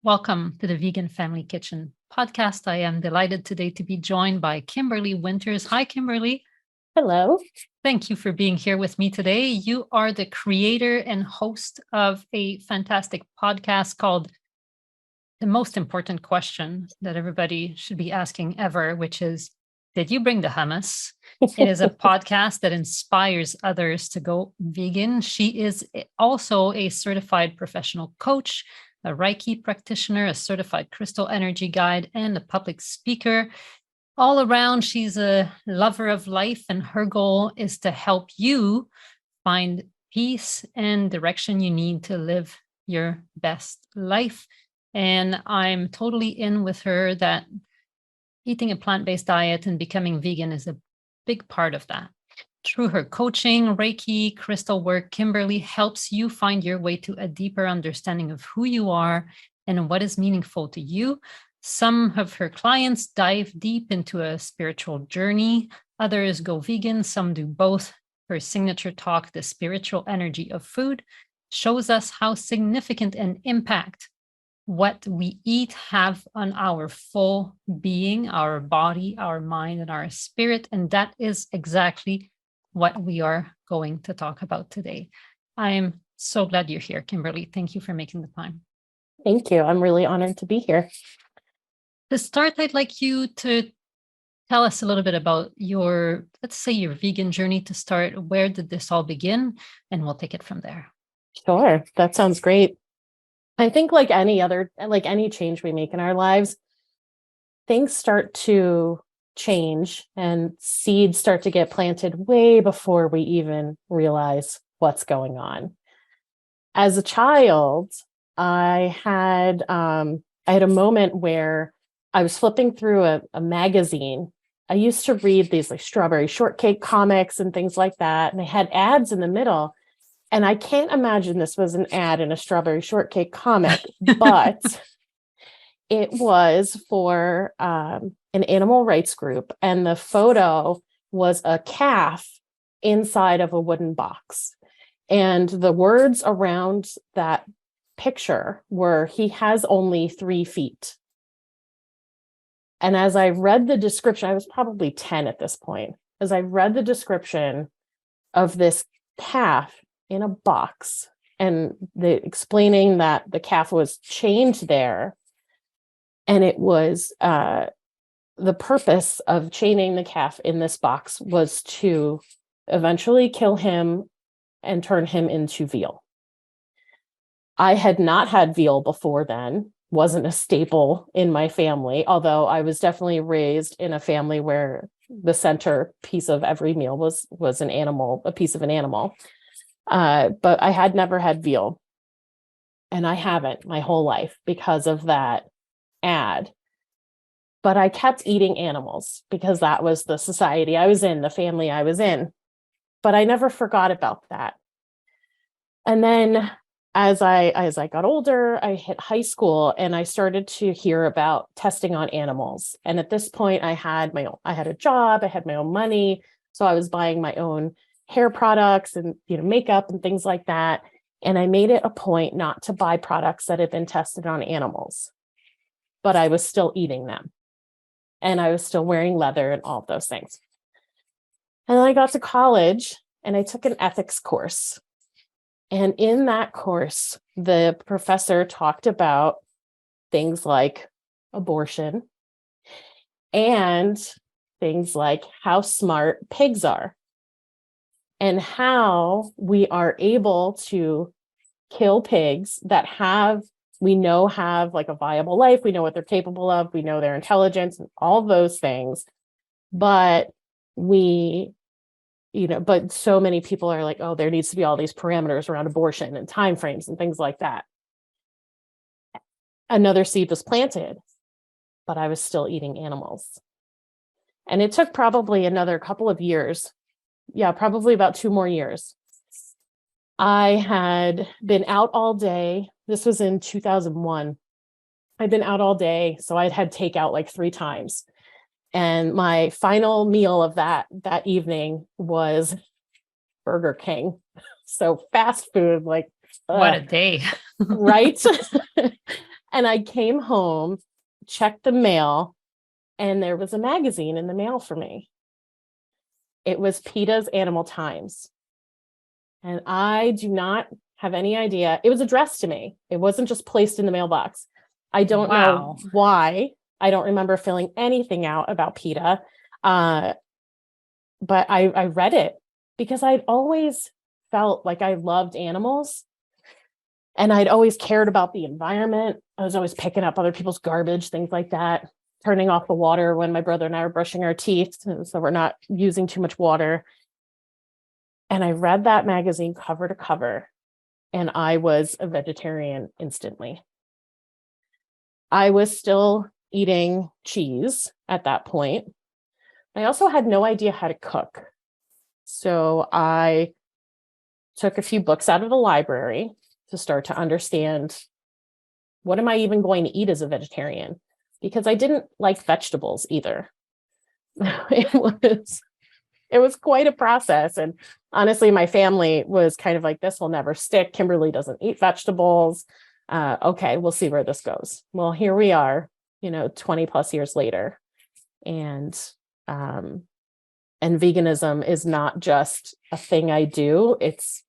Welcome to the Vegan Family Kitchen podcast. I am delighted today to be joined by Kimberly Winters. Hi, Kimberly. Hello. Thank you for being here with me today. You are the creator and host of a fantastic podcast called The Most Important Question that everybody should be asking ever, which is, did you bring the hummus? It is a podcast that inspires others to go vegan. She is also a certified professional coach, a reiki practitioner, a certified crystal energy guide, and a public speaker. All around, she's a lover of life, and her goal is to help you find peace and direction you need to live your best life. And I'm totally in with her that eating a plant-based diet and becoming vegan is a big part of that. Through her coaching, Reiki, crystal work, Kimberly helps you find your way to a deeper understanding of who you are and what is meaningful to you. Some of her clients dive deep into a spiritual journey. Others go vegan. Some do both. Her signature talk, The Spiritual Energy of Food, shows us how significant an impact what we eat have on our full being, our body, our mind, and our spirit. And that is exactly what we are going to talk about today. I'm so glad you're here, Kimberly. Thank you for making the time. Thank you. I'm really honored to be here. To start, I'd like you to tell us a little bit about your, let's say, your vegan journey to start. Where did this all begin? And we'll take it from there. Sure. That sounds great. I think like any change we make in our lives, things start to change and seeds start to get planted way before we even realize what's going on. As a child, I had a moment where I was flipping through a magazine. I used to read these like strawberry shortcake comics and things like that. And they had ads in the middle. And I can't imagine this was an ad in a strawberry shortcake comic, but it was for an animal rights group. And the photo was a calf inside of a wooden box. And the words around that picture were, "He has only 3 feet." And as I read the description, I was probably 10 at this point. As I read the description of this calf in a box and explaining that the calf was chained there, and it was the purpose of chaining the calf in this box was to eventually kill him and turn him into veal. I had not had veal before then. Wasn't a staple in my family, although I was definitely raised in a family where the center piece of every meal was an animal, a piece of an animal. But I had never had veal, and I haven't my whole life because of that ad. But I kept eating animals because that was the society I was in, the family I was in. But I never forgot about that. And then as I got older, I hit high school and I started to hear about testing on animals. And at this point, I had a job, I had my own money. So I was buying my own hair products and makeup and things like that. And I made it a point not to buy products that had been tested on animals, but I was still eating them. And I was still wearing leather and all of those things. And then I got to college and I took an ethics course. And in that course, the professor talked about things like abortion and things like how smart pigs are and how we are able to kill pigs that we know have like a viable life. We know what they're capable of. We know their intelligence and all those things. But but so many people are like, oh, there needs to be all these parameters around abortion and timeframes and things like that. Another seed was planted, but I was still eating animals. And it took probably another couple of years. Yeah, probably about 2 more years. I had been out all day. This was in 2001. I'd been out all day, so I'd had takeout like 3 times. And my final meal of that evening was Burger King. So fast food, like what a day. right? And I came home, checked the mail, and there was a magazine in the mail for me. It was PETA's Animal Times. And I do not have any idea. It was addressed to me. It wasn't just placed in the mailbox. I don't know why. I don't remember filling anything out about PETA. But I read it because I'd always felt like I loved animals. And I'd always cared about the environment. I was always picking up other people's garbage, things like that, turning off the water when my brother and I were brushing our teeth, so we're not using too much water. And I read that magazine cover to cover, and I was a vegetarian instantly. I was still eating cheese at that point. I also had no idea how to cook. So I took a few books out of the library to start to understand, what am I even going to eat as a vegetarian? Because I didn't like vegetables either. It was quite a process. And honestly, my family was kind of like, this will never stick. Kimberly doesn't eat vegetables. Okay, we'll see where this goes. Well, here we are, 20 plus years later. And veganism is not just a thing I do. It's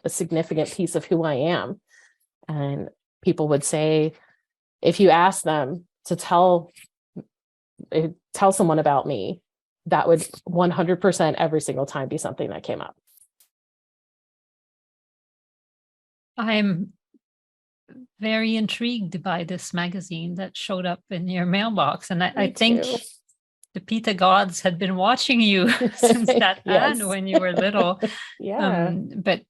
a significant piece of who I am. And people would say, if you ask them to tell someone about me, that would 100% every single time be something that came up. I'm very intrigued by this magazine that showed up in your mailbox. And I think the PETA gods had been watching you since that ad when you were little. Yeah. But,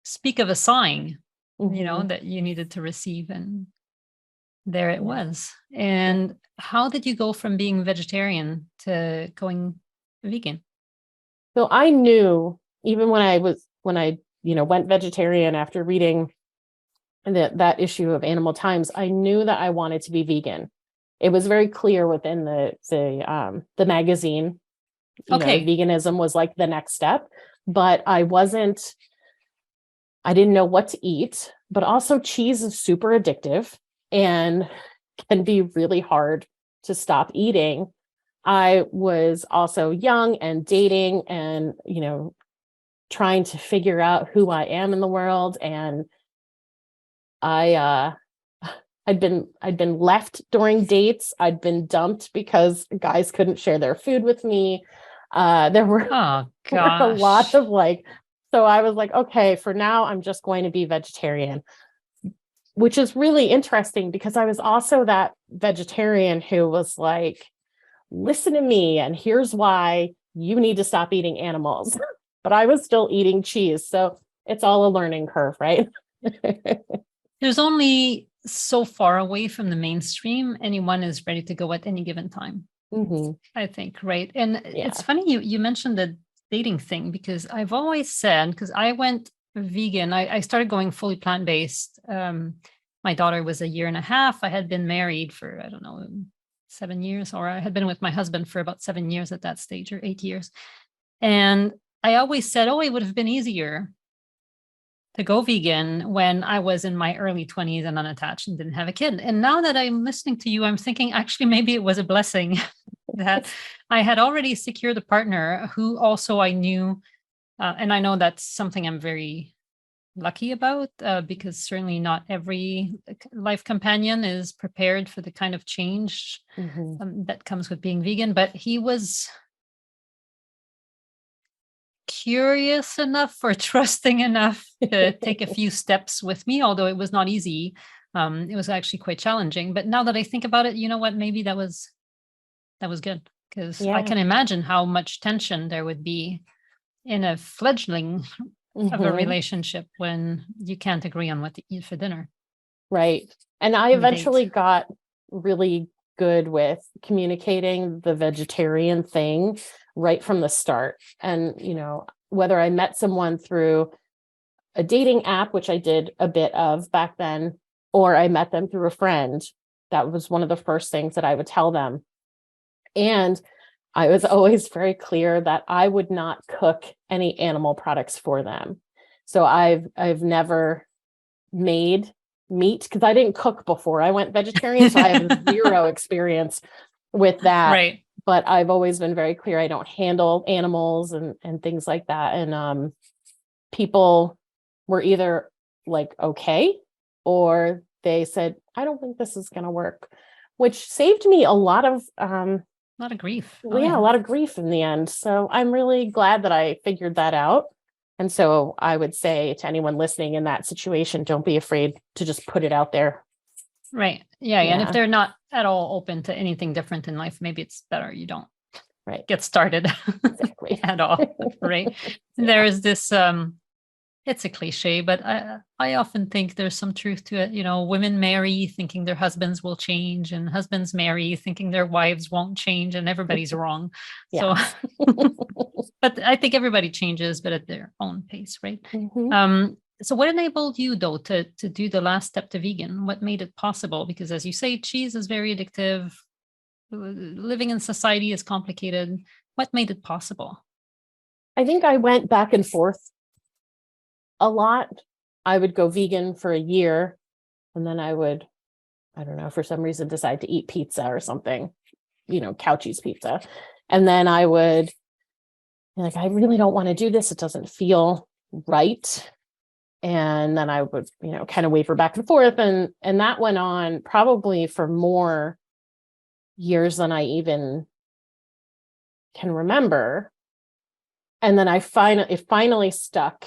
speak of a sign, that you needed to receive. And there it was. And how did you go from being vegetarian to going vegan? So I knew, even when I went vegetarian after reading that issue of Animal Times, I knew that I wanted to be vegan. It was very clear within the magazine. Veganism was like the next step, but I didn't know what to eat. But also, cheese is super addictive and can be really hard to stop eating. I was also young and dating and, trying to figure out who I am in the world. And I'd been left during dates. I'd been dumped because guys couldn't share their food with me. There were a lot of so I was like, okay, for now, I'm just going to be vegetarian, which is really interesting because I was also that vegetarian who was like, listen to me, and here's why you need to stop eating animals. But I was still eating cheese. So it's all a learning curve, right? There's only so far away from the mainstream anyone is ready to go at any given time. Mm-hmm. I think, right? And it's funny you mentioned the dating thing, because I've always said, because I went vegan, I started going fully plant-based. My daughter was 1.5 years. I had been married for, 7 years, or I had been with my husband for about 7 years at that stage, or 8 years. And I always said, it would have been easier to go vegan when I was in my early 20s and unattached and didn't have a kid. And now that I'm listening to you, I'm thinking, actually, maybe it was a blessing that I had already secured a partner who also I knew, and I know that's something I'm very lucky about, because certainly not every life companion is prepared for the kind of change that comes with being vegan. But he was curious enough or trusting enough to take a few steps with me, although it was not easy. It was actually quite challenging. But now that I think about it, you know what? Maybe that was good, because I can imagine how much tension there would be in a fledgling of a relationship when you can't agree on what to eat for dinner. Right. And I eventually got really good with communicating the vegetarian thing right from the start. And, whether I met someone through a dating app, which I did a bit of back then, or I met them through a friend, that was one of the first things that I would tell them. And I was always very clear that I would not cook any animal products for them. So I've never made meat, because I didn't cook before I went vegetarian. So I have zero experience with that. Right. But I've always been very clear I don't handle animals and things like that. And people were either like, okay, or they said, I don't think this is going to work, which saved me a lot of A lot of grief. a lot of grief in the end. So I'm really glad that I figured that out. And so I would say to anyone listening in that situation, don't be afraid to just put it out there. Right. Yeah. And if they're not at all open to anything different in life, maybe it's better you don't get started Exactly. at all. Right. There is this, it's a cliche, but I often think there's some truth to it. Women marry thinking their husbands will change, and husbands marry thinking their wives won't change, and everybody's wrong. So, but I think everybody changes, but at their own pace, right? So what enabled you though to do the last step to vegan? What made it possible? Because as you say, cheese is very addictive. Living in society is complicated. What made it possible? I think I went back and forth a lot. I would go vegan for a year, and then I would, I don't know, for some reason decide to eat pizza or something, cow cheese pizza. And then I would be like, I really don't want to do this. It doesn't feel right. And then I would, kind of waver back and forth. And that went on probably for more years than I even can remember. And then it finally stuck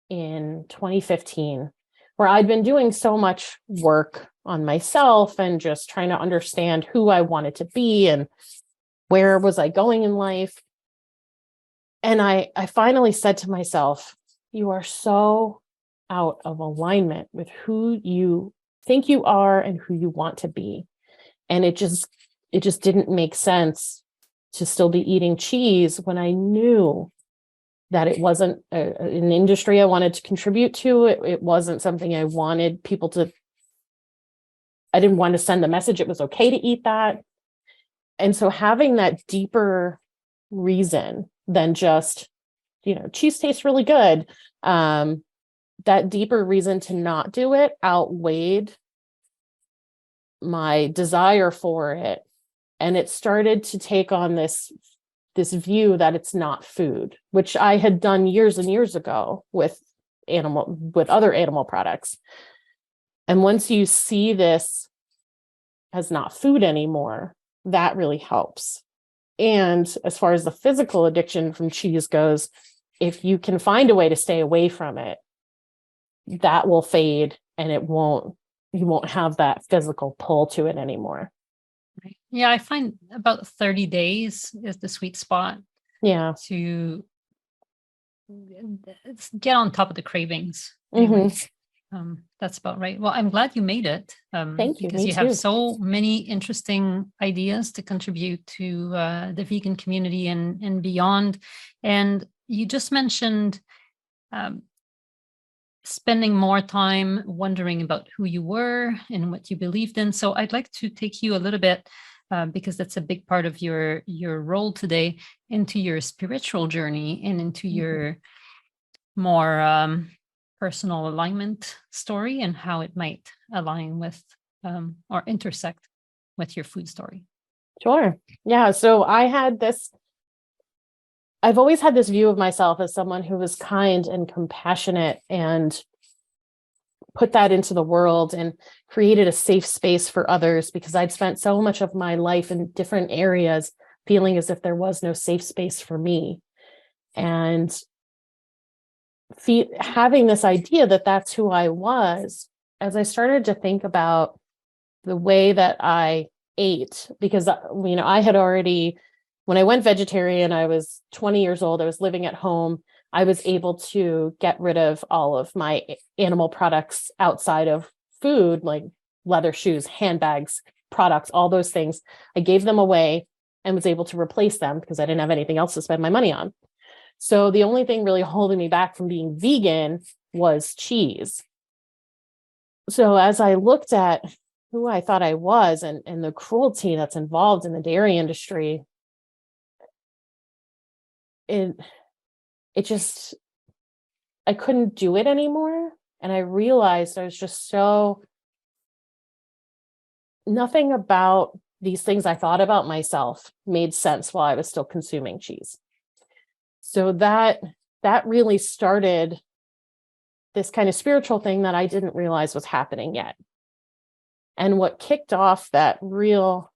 in 2015, where I'd been doing so much work on myself and just trying to understand who I wanted to be and where was I going in life. And I finally said to myself, you are so out of alignment with who you think you are and who you want to be. And it just didn't make sense to still be eating cheese when I knew that it wasn't an industry I wanted to contribute to. It wasn't something I wanted people to, I didn't want to send the message it was okay to eat that. And so having that deeper reason than just, cheese tastes really good, that deeper reason to not do it outweighed my desire for it. And it started to take on this view that it's not food, which I had done years and years ago with other animal products. And once you see this as not food anymore, that really helps. And as far as the physical addiction from cheese goes, if you can find a way to stay away from it, that will fade, and you won't have that physical pull to it anymore. Right. Yeah, I find about 30 days is the sweet spot. Yeah. To get on top of the cravings. Anyway. That's about right. Well, I'm glad you made it. Thank you. Because you have so many interesting ideas to contribute to the vegan community and beyond. And you just mentioned spending more time wondering about who you were and what you believed in. So I'd like to take you a little bit, because that's a big part of your role today, into your spiritual journey and into your more personal alignment story and how it might align with or intersect with your food story. Sure. Yeah. So I've always had this view of myself as someone who was kind and compassionate and put that into the world and created a safe space for others, because I'd spent so much of my life in different areas feeling as if there was no safe space for me. And having this idea that that's who I was, as I started to think about the way that I ate, because, I had already, when I went vegetarian, I was 20 years old. I was living at home. I was able to get rid of all of my animal products outside of food, like leather shoes, handbags, products, all those things. I gave them away and was able to replace them because I didn't have anything else to spend my money on. So the only thing really holding me back from being vegan was cheese. So as I looked at who I thought I was and the cruelty that's involved in the dairy industry, it just, I couldn't do it anymore. And I realized I was just so nothing about these things I thought about myself made sense while I was still consuming cheese. So that really started this kind of spiritual thing that I didn't realize was happening yet. And what kicked off that real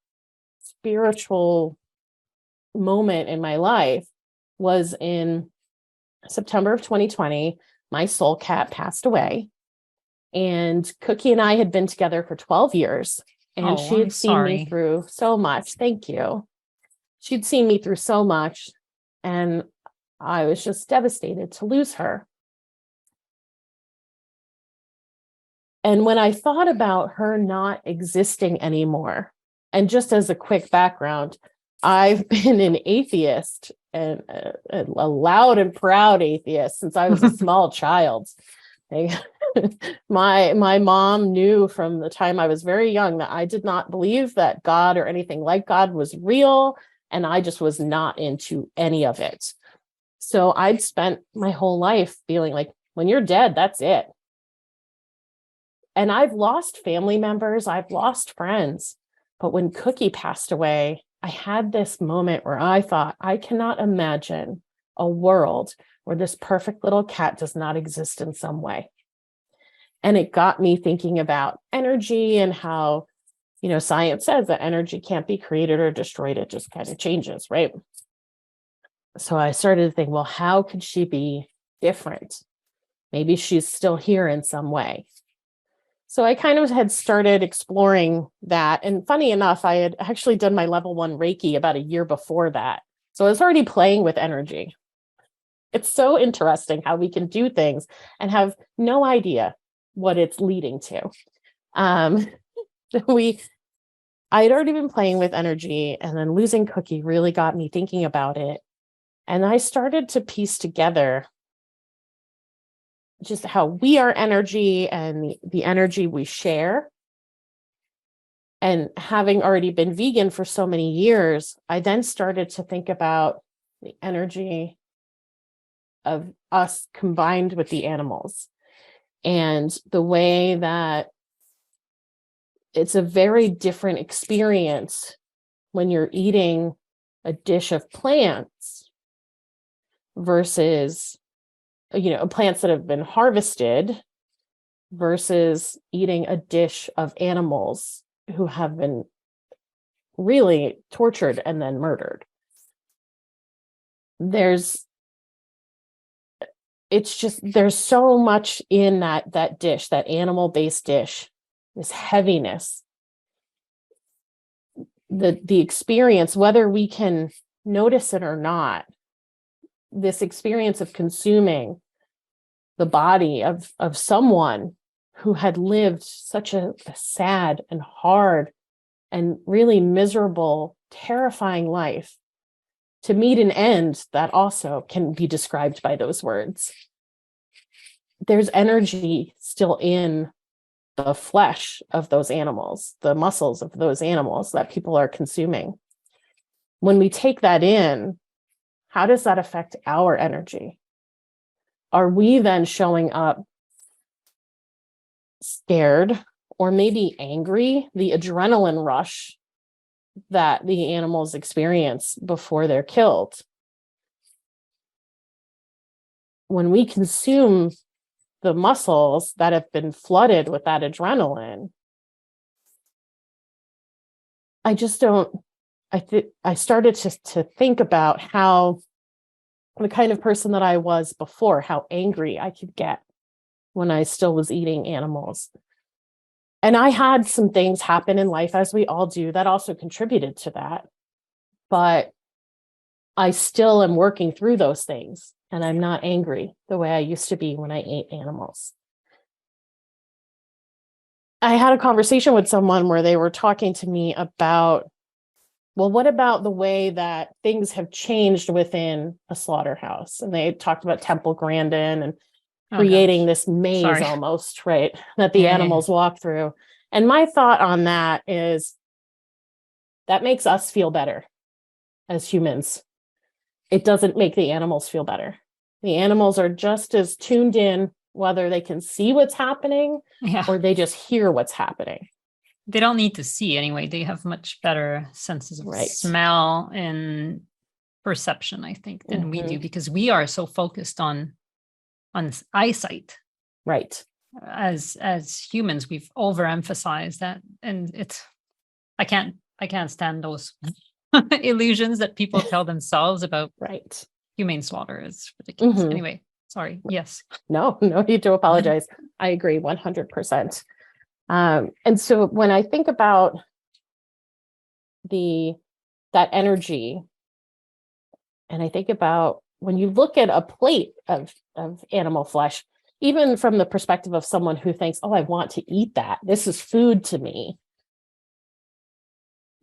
spiritual moment in my life was in September of 2020. My soul cat passed away, and Cookie and I had been together for 12 years, and she had seen me through so much. Thank you. She'd seen me through so much, and I was just devastated to lose her. And when I thought about her not existing anymore, and just as a quick background, I've been an atheist, and a loud and proud atheist, since I was a small child. My mom knew from the time I was very young that I did not believe that God or anything like God was real, and I just was not into any of it. So I'd spent my whole life feeling like, when you're dead, that's it. And I've lost family members, I've lost friends. But when Cookie passed away, I had this moment where I thought, I cannot imagine a world where this perfect little cat does not exist in some way. And it got me thinking about energy and how, science says that energy can't be created or destroyed. It just kind of changes, right? So I started to think, well, how could she be different? Maybe she's still here in some way. So I kind of had started exploring that. And funny enough, I had actually done my level 1 Reiki about a year before that. So I was already playing with energy. It's so interesting how we can do things and have no idea what it's leading to. I had already been playing with energy, and then losing Cookie really got me thinking about it. And I started to piece together just how we are energy and the energy we share. And having already been vegan for so many years, I then started to think about the energy of us combined with the animals, and the way that it's a very different experience when you're eating a dish of plants versus plants that have been harvested versus eating a dish of animals who have been really tortured and then murdered. There's so much in that dish, that animal-based dish, this heaviness. The experience, whether we can notice it or not, this experience of consuming the body of someone who had lived such a sad and hard and really miserable, terrifying life, to meet an end that also can be described by those words. There's energy still in the flesh of those animals, the muscles of those animals that people are consuming. When we take that in, how does that affect our energy? Are we then showing up scared or maybe angry? The adrenaline rush that the animals experience before they're killed. When we consume the muscles that have been flooded with that adrenaline, I started to think about how the kind of person that I was before, how angry I could get when I still was eating animals. And I had some things happen in life, as we all do, that also contributed to that. But I still am working through those things, and I'm not angry the way I used to be when I ate animals. I had a conversation with someone where they were talking to me about, well, what about the way that things have changed within a slaughterhouse? And they talked about Temple Grandin and creating this maze almost, right, that the animals walk through. And my thought on that is that makes us feel better as humans. It doesn't make the animals feel better. The animals are just as tuned in, whether they can see what's happening or they just hear what's happening. they don't need to see anyway. They have much better senses of smell and perception, I think, than we do, because we are so focused on eyesight. Right. As humans, we've overemphasized that, and I can't stand those illusions that people tell themselves about humane slaughter. It's ridiculous. Anyway, sorry. Yes. No need to apologize. I agree 100%. And so when I think about that energy, and I think about when you look at a plate of animal flesh, even from the perspective of someone who thinks, oh, I want to eat that, this is food to me.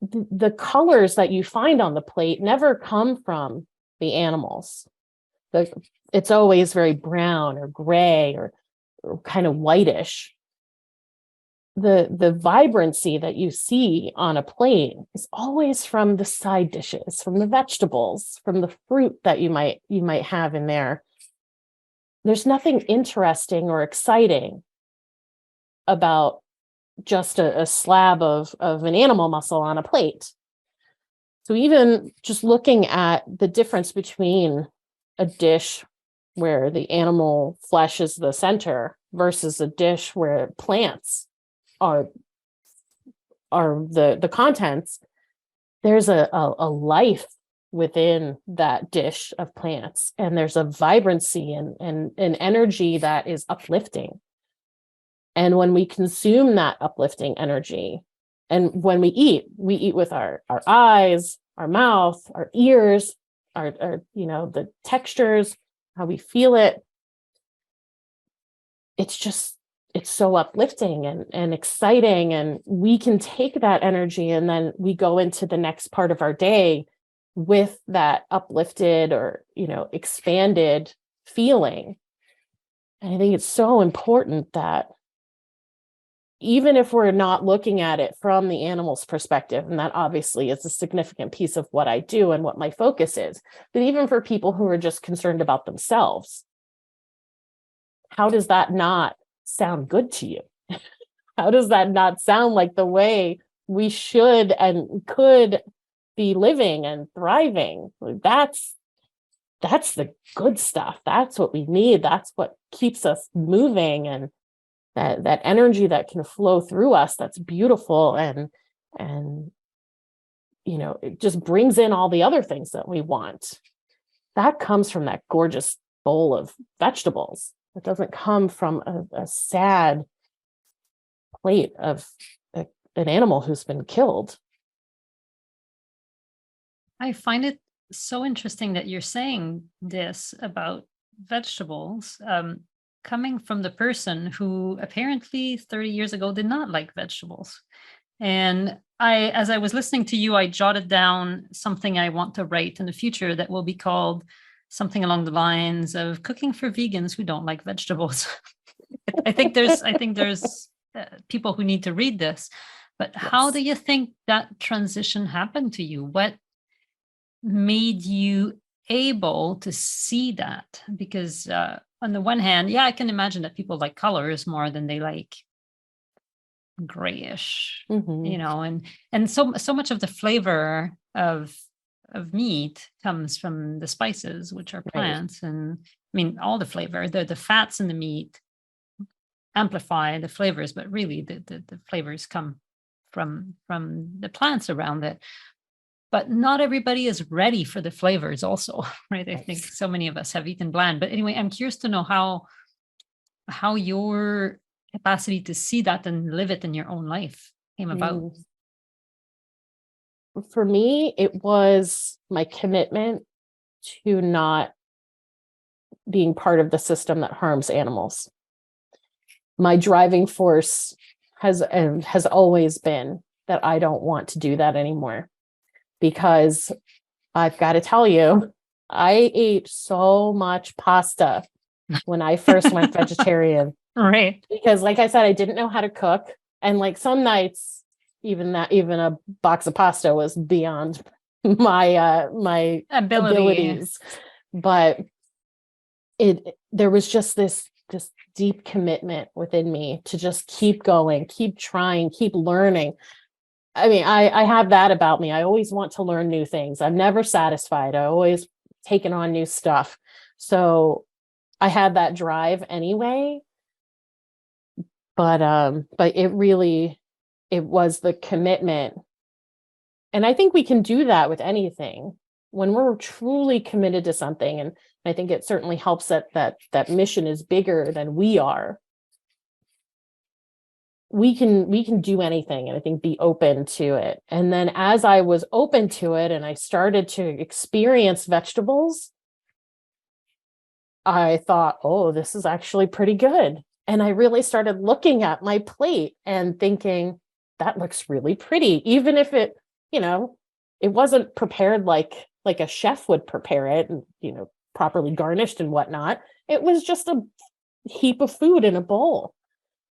The colors that you find on the plate never come from the animals. It's always very brown or gray or kind of whitish. The vibrancy that you see on a plate is always from the side dishes, from the vegetables, from the fruit that you might have in there. There's nothing interesting or exciting about just a slab of an animal muscle on a plate. So even just looking at the difference between a dish where the animal flesh is the center versus a dish where plants are the contents, there's a life within that dish of plants, and there's a vibrancy and an energy that is uplifting. And when we consume that uplifting energy, and when we eat with our eyes, our mouth, our ears, our the textures, how we feel it. It's so uplifting and exciting, and we can take that energy and then we go into the next part of our day with that uplifted or expanded feeling. And I think it's so important that even if we're not looking at it from the animal's perspective, and that obviously is a significant piece of what I do and what my focus is, but even for people who are just concerned about themselves, how does that not sound good to you? How does that not sound like the way we should and could be living and thriving? That's the good stuff. That's what we need. That's what keeps us moving, and that energy that can flow through us, that's beautiful, and it just brings in all the other things that we want. That comes from that gorgeous bowl of vegetables. It doesn't come from a sad plate of an animal who's been killed. I find it so interesting that you're saying this about vegetables, coming from the person who apparently 30 years ago did not like vegetables. And as I was listening to you, I jotted down something I want to write in the future that will be called something along the lines of cooking for vegans who don't like vegetables. I think there's people who need to read this, but yes. How do you think that transition happened to you? What made you able to see that? Because on the one hand, I can imagine that people like colors more than they like grayish, and so much of the flavor of meat comes from the spices, which are plants. Right. And I mean, all the flavor, the fats in the meat amplify the flavors, but really the flavors come from the plants around it. But not everybody is ready for the flavors also, right? I think so many of us have eaten bland. But anyway, I'm curious to know how your capacity to see that and live it in your own life came about. For me, it was my commitment to not being part of the system that harms animals. My driving force has always been that I don't want to do that anymore. Because I've got to tell you, I ate so much pasta when I first went vegetarian. Right. Because like I said, I didn't know how to cook. And like some nights, even a box of pasta was beyond my abilities. But there was just this this deep commitment within me to just keep going, keep trying, keep learning. I mean, I have that about me. I always want to learn new things. I'm never satisfied. I always taking on new stuff. So I had that drive anyway. But it was the commitment. And I think we can do that with anything when we're truly committed to something. And I think it certainly helps that mission is bigger than we are. We can do anything, and I think be open to it. And then as I was open to it and I started to experience vegetables, I thought, oh, this is actually pretty good. And I really started looking at my plate and thinking, that looks really pretty, even if it, it wasn't prepared like a chef would prepare it and, properly garnished and whatnot. It was just a heap of food in a bowl.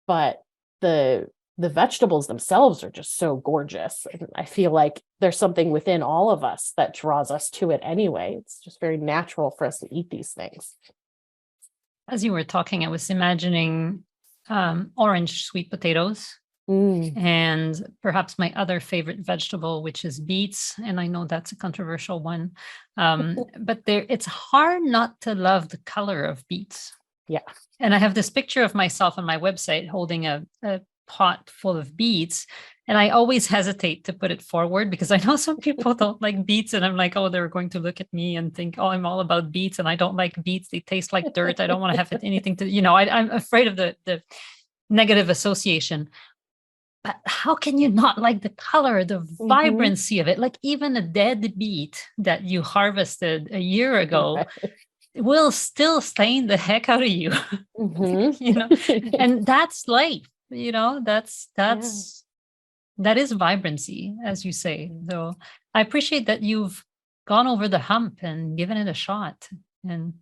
But the vegetables themselves are just so gorgeous. And I feel like there's something within all of us that draws us to it anyway. It's just very natural for us to eat these things. As you were talking, I was imagining orange sweet potatoes and perhaps my other favorite vegetable, which is beets. And I know that's a controversial one, but it's hard not to love the color of beets. Yeah. And I have this picture of myself on my website holding a pot full of beets. And I always hesitate to put it forward because I know some people don't like beets. And I'm like, oh, they're going to look at me and think, oh, I'm all about beets. And I don't like beets. They taste like dirt. I don't want to have anything to, I'm afraid of the negative association. But how can you not like the color, the vibrancy of it? Like even a dead beet that you harvested a year ago will still stain the heck out of you. And that's life, that is vibrancy, as you say. So I appreciate that you've gone over the hump and given it a shot and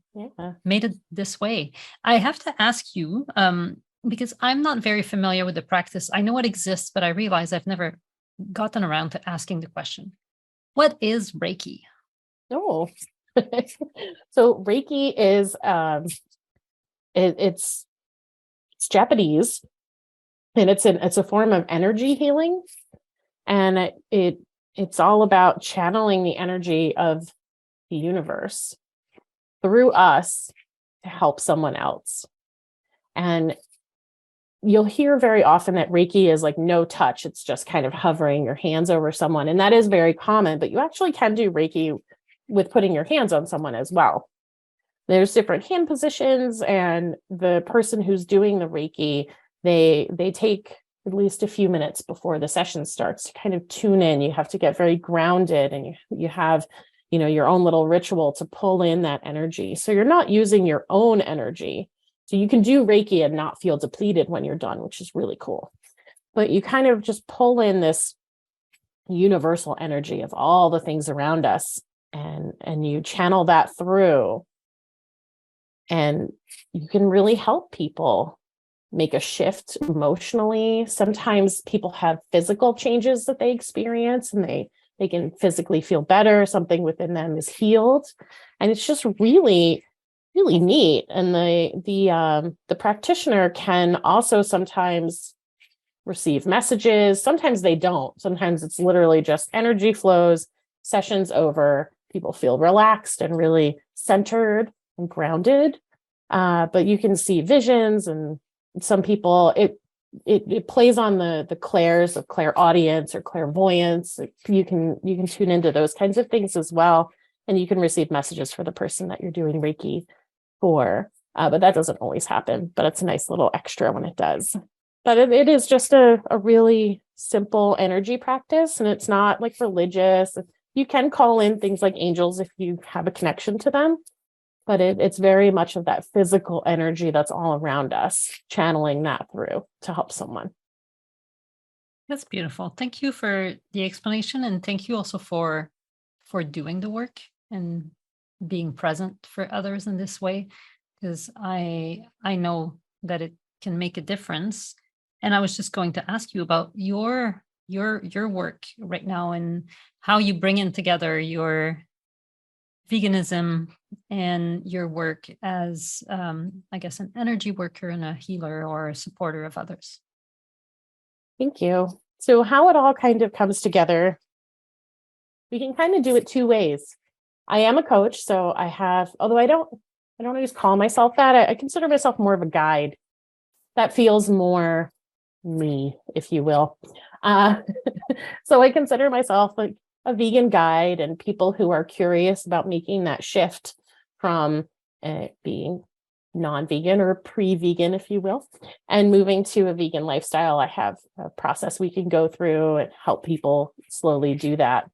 made it this way. I have to ask you, because I'm not very familiar with the practice. I know it exists, but I realize I've never gotten around to asking the question. What is Reiki? Oh, so Reiki is it's Japanese, and it's a form of energy healing, and it's all about channeling the energy of the universe through us to help someone else. And you'll hear very often that Reiki is like no touch. It's just kind of hovering your hands over someone. And that is very common, but you actually can do Reiki with putting your hands on someone as well. There's different hand positions, and the person who's doing the Reiki, they take at least a few minutes before the session starts to kind of tune in. You have to get very grounded, and you have, your own little ritual to pull in that energy. So you're not using your own energy. So you can do Reiki and not feel depleted when you're done, which is really cool. But you kind of just pull in this universal energy of all the things around us, and you channel that through, and you can really help people make a shift emotionally. Sometimes people have physical changes that they experience, and they can physically feel better. Something within them is healed, and it's just really, really neat. And the practitioner can also sometimes receive messages. Sometimes they don't. Sometimes it's literally just energy flows, sessions over, people feel relaxed and really centered and grounded. But you can see visions, and some people it plays on the clairs of clairaudience or clairvoyance. You can tune into those kinds of things as well, and you can receive messages for the person that you're doing Reiki for. But that doesn't always happen, but it's a nice little extra when it does. But it is just a really simple energy practice, and it's not like religious. You can call in things like angels if you have a connection to them, but it's very much of that physical energy that's all around us, channeling that through to help someone. That's beautiful. Thank you for the explanation, and thank you also for doing the work and being present for others in this way, because I know that it can make a difference. And I was just going to ask you about your work right now and how you bring in together your veganism and your work as, I guess, an energy worker and a healer or a supporter of others. Thank you. So how it all kind of comes together, we can kind of do it two ways. I am a coach, so I have, although I don't always call myself that. I consider myself more of a guide. That feels more me, if you will. So I consider myself like a vegan guide, and people who are curious about making that shift from being non-vegan or pre-vegan, if you will, and moving to a vegan lifestyle. I have a process we can go through and help people slowly do that,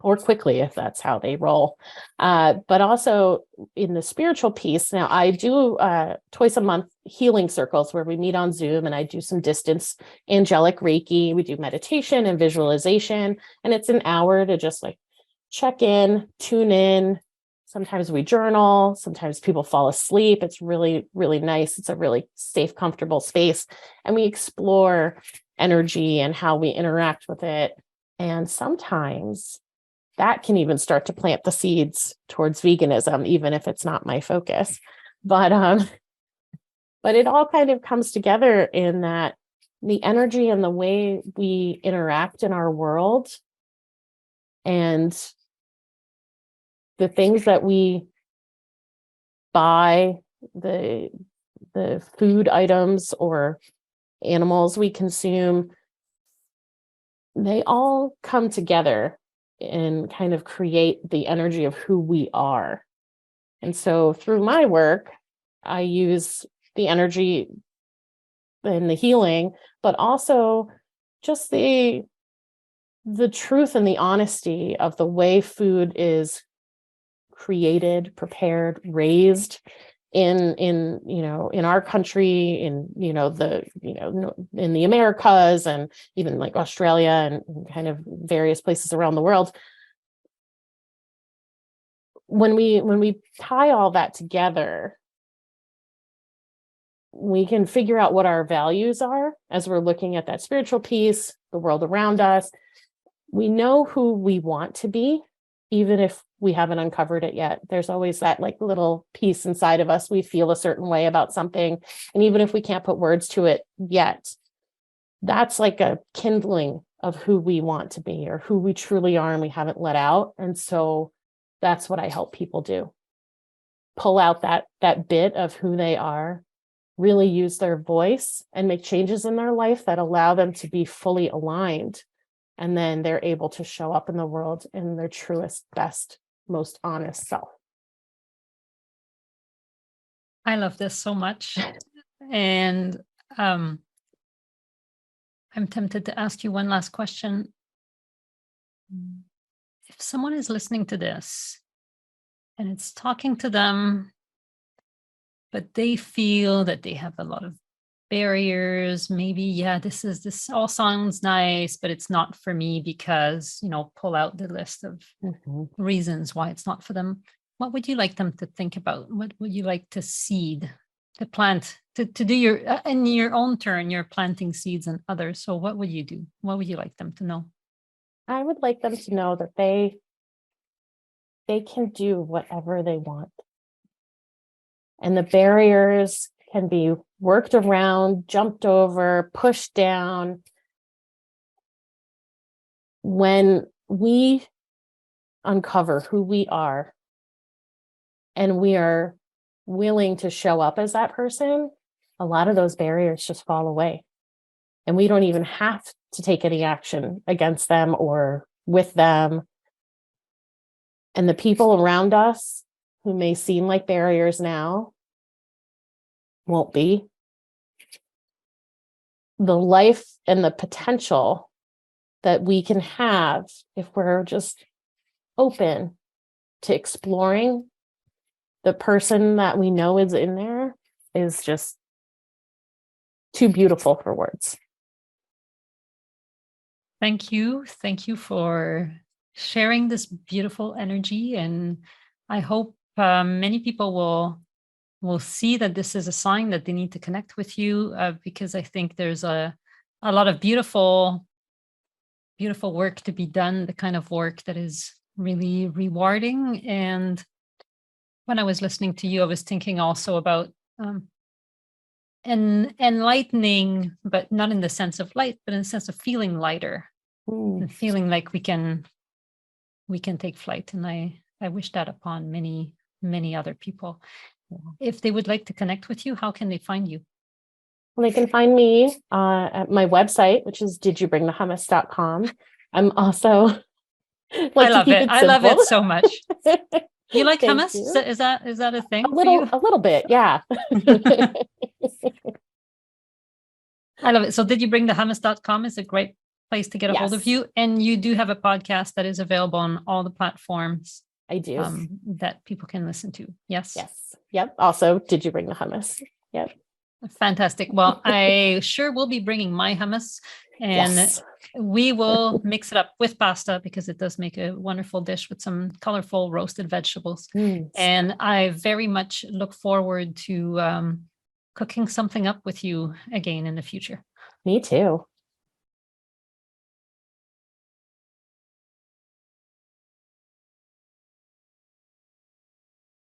or quickly if that's how they roll. But also in the spiritual piece, now I do twice a month healing circles where we meet on Zoom, and I do some distance angelic reiki. We do meditation and visualization, and it's an hour to just like check in, tune in. Sometimes we journal, sometimes people fall asleep. It's really, really nice. It's a really safe, comfortable space. And we explore energy and how we interact with it. And sometimes that can even start to plant the seeds towards veganism, even if it's not my focus. But it all kind of comes together in that the energy and the way we interact in our world, and the things that we buy, the food items or animals we consume, they all come together and kind of create the energy of who we are. And so through my work, I use the energy and the healing, but also just the truth and the honesty of the way food is created, prepared, raised in our country, in the Americas, and even like Australia and kind of various places around the world. When we tie all that together, we can figure out what our values are as we're looking at that spiritual piece, the world around us. We know who we want to be, even if we haven't uncovered it yet. There's always that like little piece inside of us. We feel a certain way about something. And even if we can't put words to it yet, that's like a kindling of who we want to be or who we truly are, and we haven't let out. And so that's what I help people do. Pull out that bit of who they are, really use their voice and make changes in their life that allow them to be fully aligned. And then they're able to show up in the world in their truest, best, most honest self. I love this so much. And I'm tempted to ask you one last question. If someone is listening to this and it's talking to them, but they feel that they have a lot of barriers, maybe, this all sounds nice, but it's not for me because, pull out the list of reasons why it's not for them. What would you like them to think about? What would you like to seed, to plant, to do in your own turn, you're planting seeds in others. So what would you do? What would you like them to know? I would like them to know that they can do whatever they want. And the barriers can be worked around, jumped over, pushed down. When we uncover who we are and we are willing to show up as that person, a lot of those barriers just fall away. And we don't even have to take any action against them or with them. And the people around us who may seem like barriers now won't be. The life and the potential that we can have if we're just open to exploring the person that we know is in there is just too beautiful for words. Thank you. Thank you for sharing this beautiful energy. And I hope many people will see that this is a sign that they need to connect with you, because I think there's a lot of beautiful work to be done, the kind of work that is really rewarding. And when I was listening to you, I was thinking also about enlightening, but not in the sense of light, but in the sense of feeling lighter and feeling like we can take flight. And I wish that upon many, many other people. If they would like to connect with you, how can they find you? Well, they can find me at my website, which is didyoubringthehummus.com. I'm also I love it. I love it so much. You like Thank hummus? you. Is that a thing? A little bit, yeah. I love it. So didyoubringthehummus.com is a great place to get a hold of you. And you do have a podcast that is available on all the platforms. I do. That people can listen to. Yes. Yes. Yep. Also, Did You Bring the Hummus? Yep. Fantastic. Well, I sure will be bringing my hummus, and we will mix it up with pasta because it does make a wonderful dish with some colorful roasted vegetables. And I very much look forward to cooking something up with you again in the future. Me too.